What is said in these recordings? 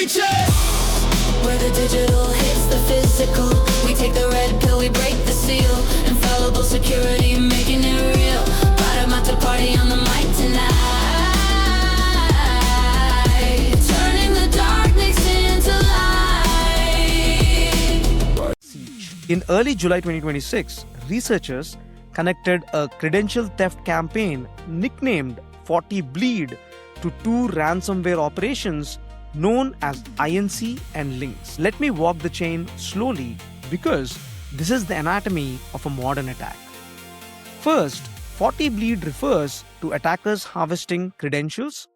breaches. Where the digital hits the physical, we take the red pill, we break the seal. Infallible security, making it real. Bottom out to party on the mic tonight, turning the darkness into light. In early July 2026, researchers connected a credential theft campaign nicknamed 40 Bleed to two ransomware operations known as INC and Lynx. Let me walk the chain slowly because this is the anatomy of a modern attack. First, 40 Bleed refers to attackers harvesting credentials,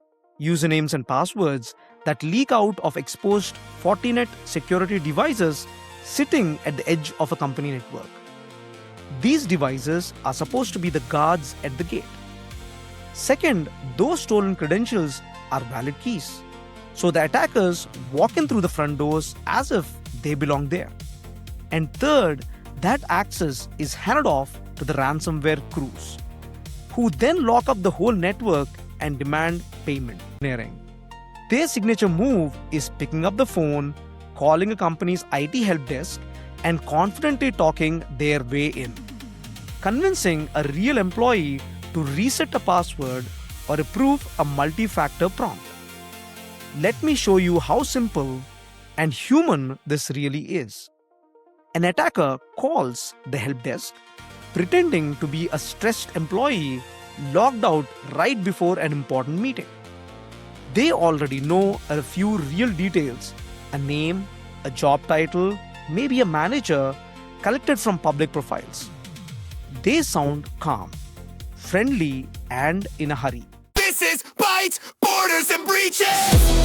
usernames and passwords that leak out of exposed Fortinet security devices sitting at the edge of a company network. These devices are supposed to be the guards at the gate. Second, those stolen credentials are valid keys, so the attackers walk in through the front doors as if they belong there. And third, that access is handed off to the ransomware crews, who then lock up the whole network and demand payment. Their signature move is picking up the phone, calling a company's IT help desk, and confidently talking their way in, convincing a real employee to reset a password or approve a multi-factor prompt. Let me show you how simple and human this really is. An attacker calls the help desk, pretending to be a stressed employee logged out right before an important meeting. They already know a few real details: a name, a job title, maybe a manager, collected from public profiles. They sound calm, friendly, and in a hurry. This is bites, borders, and breaches.